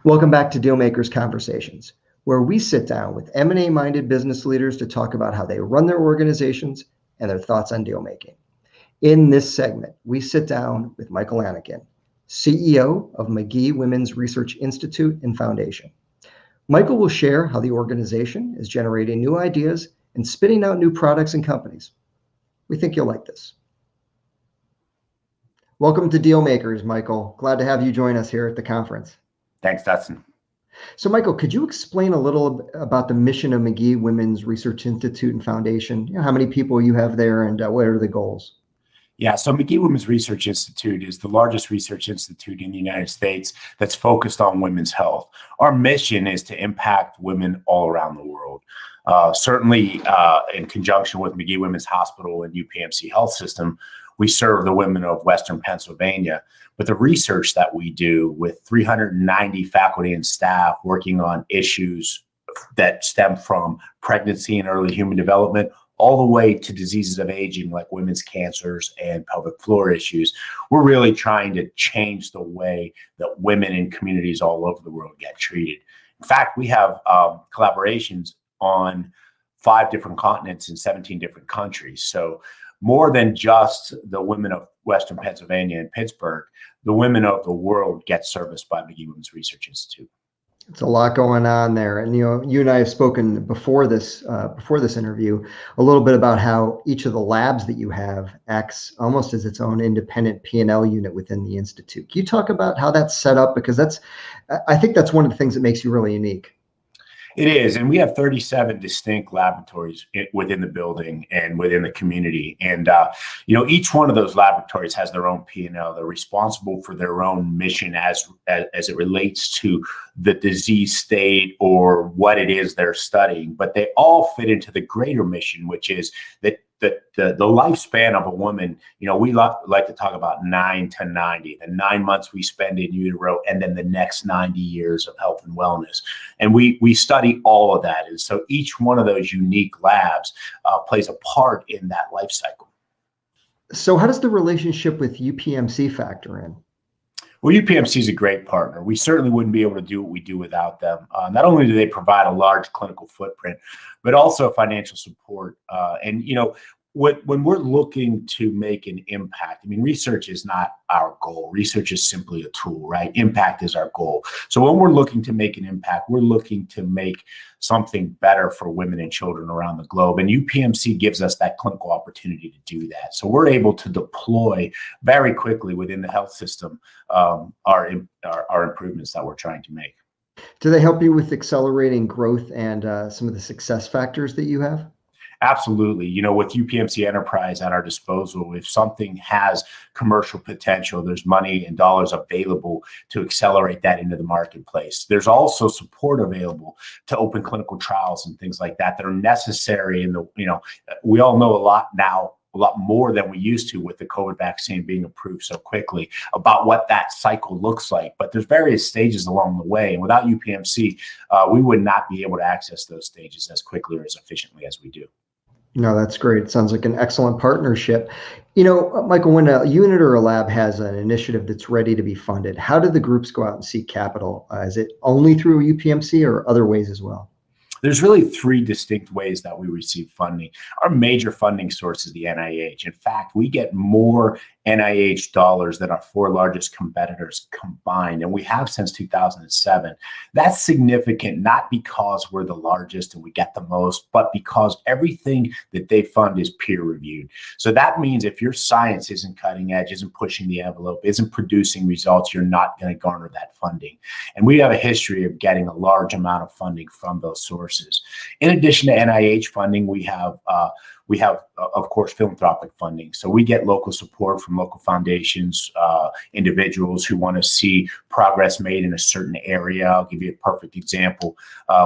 Welcome back to Dealmakers Conversations, where we sit down with M&A-minded business leaders to talk about how they run their organizations and their thoughts on deal making. In this segment, we sit down with Michael Annichine, CEO of Magee-Womens Research Institute and Foundation. Michael will share how the organization is generating new ideas and spitting out new products and companies. We think you'll like this. Welcome to Dealmakers, Michael. Glad to have you join us here at the conference. Thanks, Dustin. So, Michael, could you explain a little about the mission of Magee-Womens Research Institute and Foundation? You know, how many people you have there and what are the goals? Yeah, so Magee-Womens Research Institute is the largest research institute in the United States that's focused on women's health. Our mission is to impact women all around the world. Certainly in conjunction with Magee-Womens Hospital and UPMC Health System, we serve the women of Western Pennsylvania. But the research that we do with 390 faculty and staff working on issues that stem from pregnancy and early human development all the way to diseases of aging like women's cancers and pelvic floor issues, we're really trying to change the way that women in communities all over the world get treated. In fact, we have collaborations on 5 different continents in 17 different countries. So more than just the women of Western Pennsylvania and Pittsburgh, the women of the world get serviced by Magee-Womens Research Institute. It's a lot going on there. And, you know, you and I have spoken before this interview a little bit about how each of the labs that you have acts almost as its own independent P&L unit within the Institute. Can you talk about how that's set up? Because I think that's one of the things that makes you really unique. It is, and we have 37 distinct laboratories within the building and within the community. And, each one of those laboratories has their own P&L. They're responsible for their own mission as it relates to the disease state or what it is they're studying. But they all fit into the greater mission, which is that the lifespan of a woman, we like to talk about 9 to 90, the 9 months we spend in utero, and then the next 90 years of health and wellness. And we study all of that. And so each one of those unique labs plays a part in that life cycle. So how does the relationship with UPMC factor in? Well, UPMC is a great partner. We certainly wouldn't be able to do what we do without them. Not only do they provide a large clinical footprint, but also financial support. When we're looking to make an impact, research is not our goal. Research is simply a tool, right? Impact is our goal. So when we're looking to make an impact, we're looking to make something better for women and children around the globe. And UPMC gives us that clinical opportunity to do that. So we're able to deploy very quickly within the health system our improvements that we're trying to make. Do they help you with accelerating growth and some of the success factors that you have? Absolutely. With UPMC Enterprise at our disposal, if something has commercial potential, there's money and dollars available to accelerate that into the marketplace. There's also support available to open clinical trials and things like that are necessary. We all know a lot now, a lot more than we used to with the COVID vaccine being approved so quickly about what that cycle looks like. But there's various stages along the way. And without UPMC, we would not be able to access those stages as quickly or as efficiently as we do. No, that's great. It sounds like an excellent partnership. Michael, when a unit or a lab has an initiative that's ready to be funded, how do the groups go out and seek capital? Is it only through UPMC or other ways as well? There's really 3 distinct ways that we receive funding. Our major funding source is the NIH. In fact, we get more NIH dollars than our 4 largest competitors combined, and we have since 2007. That's significant, not because we're the largest and we get the most, but because everything that they fund is peer reviewed. So that means if your science isn't cutting edge, isn't pushing the envelope, isn't producing results, you're not going to garner that funding. And we have a history of getting a large amount of funding from those sources. In addition to NIH funding, we have, of course, philanthropic funding. So we get local support from local foundations, individuals who want to see progress made in a certain area. I'll give you a perfect example.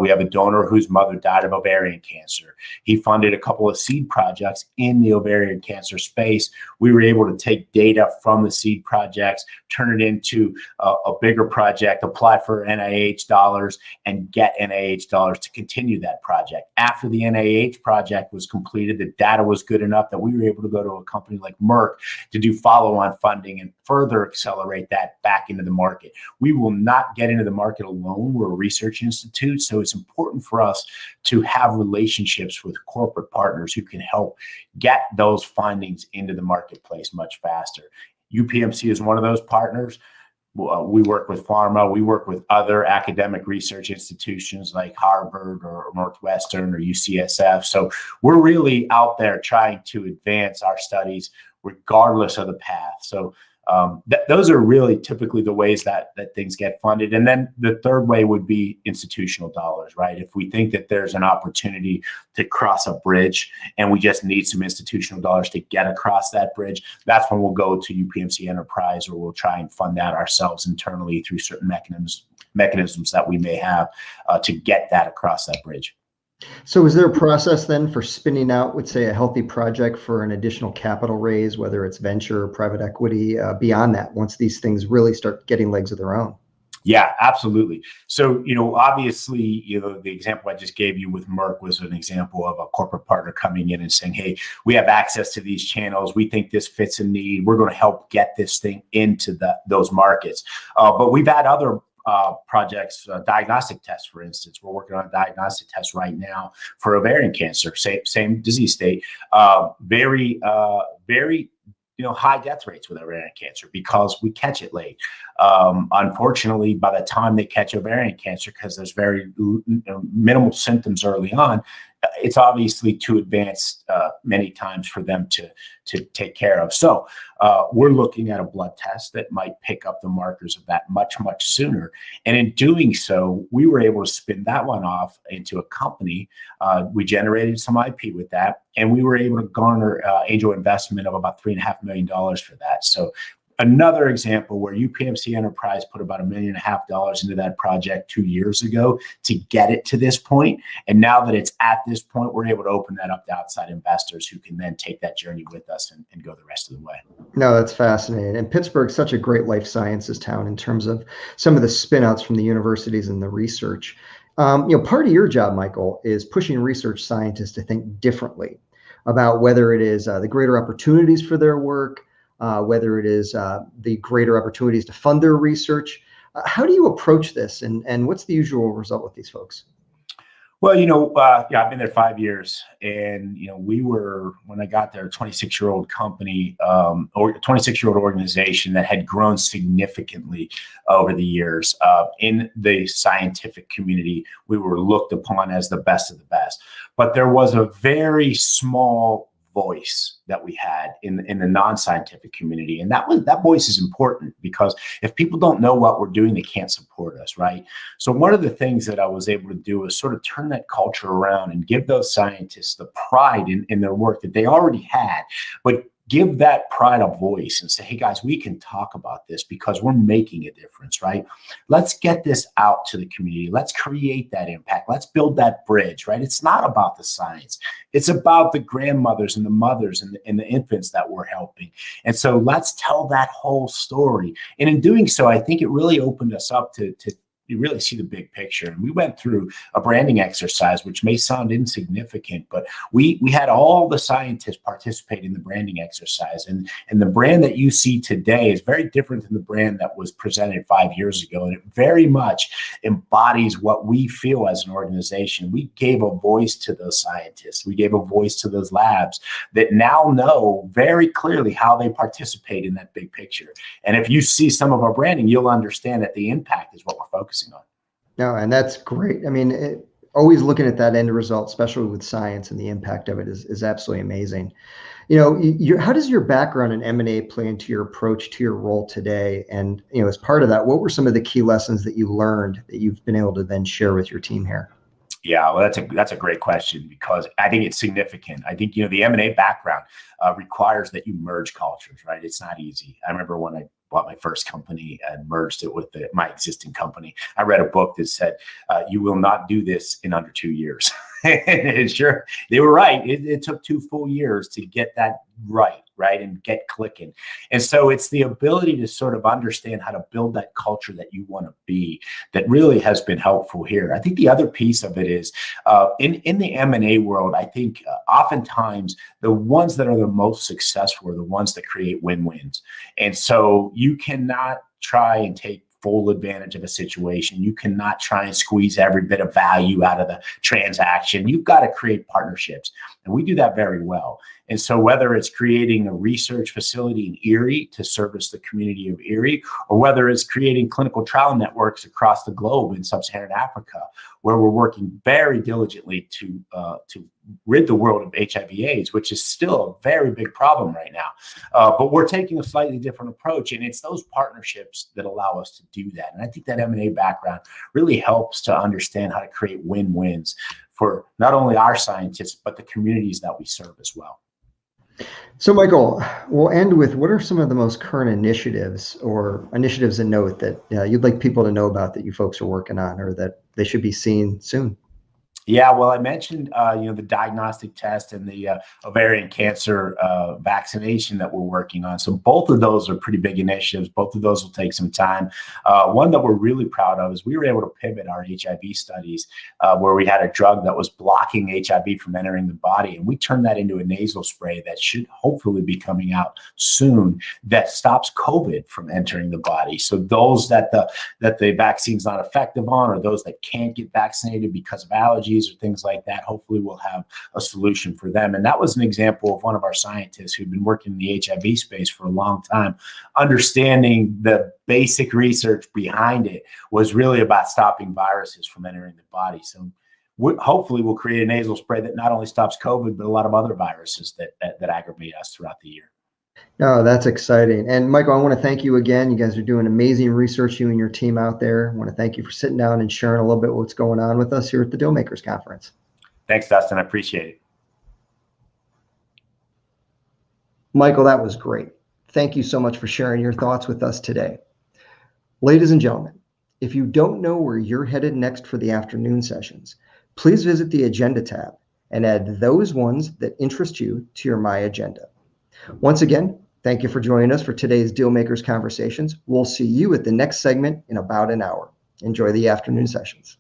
We have a donor whose mother died of ovarian cancer. He funded a couple of seed projects in the ovarian cancer space. We were able to take data from the seed projects, turn it into a bigger project, apply for NIH dollars, and get NIH dollars to continue that project. After the NIH project was completed, the data was good enough that we were able to go to a company like Merck to do follow-on funding and further accelerate that back into the market. We will not get into the market alone. We're a research institute, so it's important for us to have relationships with corporate partners who can help get those findings into the marketplace much faster. UPMC is one of those partners. We work with pharma. We work with other academic research institutions like Harvard or Northwestern or UCSF. So we're really out there trying to advance our studies regardless of the path. So those are really typically the ways that things get funded. And then the third way would be institutional dollars, right? If we think that there's an opportunity to cross a bridge and we just need some institutional dollars to get across that bridge, that's when we'll go to UPMC Enterprise, or we'll try and fund that ourselves internally through certain mechanisms that we may have to get that across that bridge. So is there a process then for spinning out, let's say, a healthy project for an additional capital raise, whether it's venture or private equity, beyond that, once these things really start getting legs of their own? Yeah, absolutely. So, obviously, the example I just gave you with Merck was an example of a corporate partner coming in and saying, hey, we have access to these channels. We think this fits a need. We're going to help get this thing into those markets. But we've had other projects, diagnostic tests, for instance. We're working on a diagnostic test right now for ovarian cancer, same disease state, very high death rates with ovarian cancer because we catch it late. Unfortunately, by the time they catch ovarian cancer, because there's very minimal symptoms early on, it's obviously too advanced many times for them to take care of. So we're looking at a blood test that might pick up the markers of that much, much sooner. And in doing so, we were able to spin that one off into a company. We generated some IP with that, and we were able to garner angel investment of about $3.5 million for that. So another example where UPMC Enterprise put about $1.5 million into that project 2 years ago to get it to this point. And now that it's at this point, we're able to open that up to outside investors who can then take that journey with us and go the rest of the way. No, that's fascinating. And Pittsburgh's such a great life sciences town in terms of some of the spin-outs from the universities and the research. Part of your job, Michael, is pushing research scientists to think differently about whether it is the greater opportunities for their work, whether it is the greater opportunities to fund their research. How do you approach this, and what's the usual result with these folks? Well, I've been there 5 years, and when I got there, a 26-year-old company or 26-year-old organization that had grown significantly over the years. In the scientific community, we were looked upon as the best of the best, but there was a very small voice that we had in the non-scientific community. And that voice is important, because if people don't know what we're doing, they can't support us, right? So one of the things that I was able to do is sort of turn that culture around and give those scientists the pride in their work that they already had, but give that pride a voice and say, hey guys, we can talk about this because we're making a difference, right? Let's get this out to the community. Let's create that impact. Let's build that bridge, right? It's not about the science. It's about the grandmothers and the mothers and the infants that we're helping. And so let's tell that whole story. And in doing so, I think it really opened us up to you really see the big picture. And we went through a branding exercise, which may sound insignificant, but we had all the scientists participate in the branding exercise. And the brand that you see today is very different than the brand that was presented 5 years ago. And it very much embodies what we feel as an organization. We gave a voice to those scientists. We gave a voice to those labs that now know very clearly how they participate in that big picture. And if you see some of our branding, you'll understand that the impact is what we're focusing on. No, and that's great. I mean, always looking at that end result, especially with science and the impact of it, is absolutely amazing. How does your background in M&A play into your approach to your role today? And as part of that, what were some of the key lessons that you learned that you've been able to then share with your team here? Yeah, well, that's a great question, because I think it's significant. I think the M&A background requires that you merge cultures, right? It's not easy. I remember when I bought my first company and merged it with my existing company, I read a book that said, you will not do this in under 2 years. And sure, they were right. It took 2 full years to get that right, and get clicking. And so it's the ability to sort of understand how to build that culture that you want to be that really has been helpful here. I think the other piece of it is in the M&A world, I think oftentimes the ones that are the most successful are the ones that create win-wins. And so you cannot try and take full advantage of a situation. You cannot try and squeeze every bit of value out of the transaction. You've got to create partnerships. And we do that very well. And so whether it's creating a research facility in Erie to service the community of Erie, or whether it's creating clinical trial networks across the globe in sub-Saharan Africa, where we're working very diligently to rid the world of HIV/AIDS, which is still a very big problem right now. But we're taking a slightly different approach, and it's those partnerships that allow us to do that. And I think that M&A background really helps to understand how to create win-wins for not only our scientists, but the communities that we serve as well. So Michael, we'll end with, what are some of the most current initiatives or initiatives in note that you'd like people to know about that you folks are working on, or that they should be seeing soon? Yeah, well, I mentioned the diagnostic test and the ovarian cancer vaccination that we're working on. So both of those are pretty big initiatives. Both of those will take some time. One that we're really proud of is we were able to pivot our HIV studies where we had a drug that was blocking HIV from entering the body, and we turned that into a nasal spray that should hopefully be coming out soon that stops COVID from entering the body. So those that the vaccine's not effective on, or those that can't get vaccinated because of allergies or things like that, hopefully we'll have a solution for them. And that was an example of one of our scientists who'd been working in the HIV space for a long time. Understanding the basic research behind it was really about stopping viruses from entering the body. So hopefully we'll create a nasal spray that not only stops COVID, but a lot of other viruses that aggravate us throughout the year. Oh, that's exciting. And Michael, I want to thank you again. You guys are doing amazing research, you and your team out there. I want to thank you for sitting down and sharing a little bit what's going on with us here at the Dealmakers Conference. Thanks, Dustin. I appreciate it. Michael, that was great. Thank you so much for sharing your thoughts with us today. Ladies and gentlemen, if you don't know where you're headed next for the afternoon sessions, please visit the agenda tab and add those ones that interest you to your My Agenda. Once again, thank you for joining us for today's Dealmakers Conversations. We'll see you at the next segment in about an hour. Enjoy the afternoon sessions.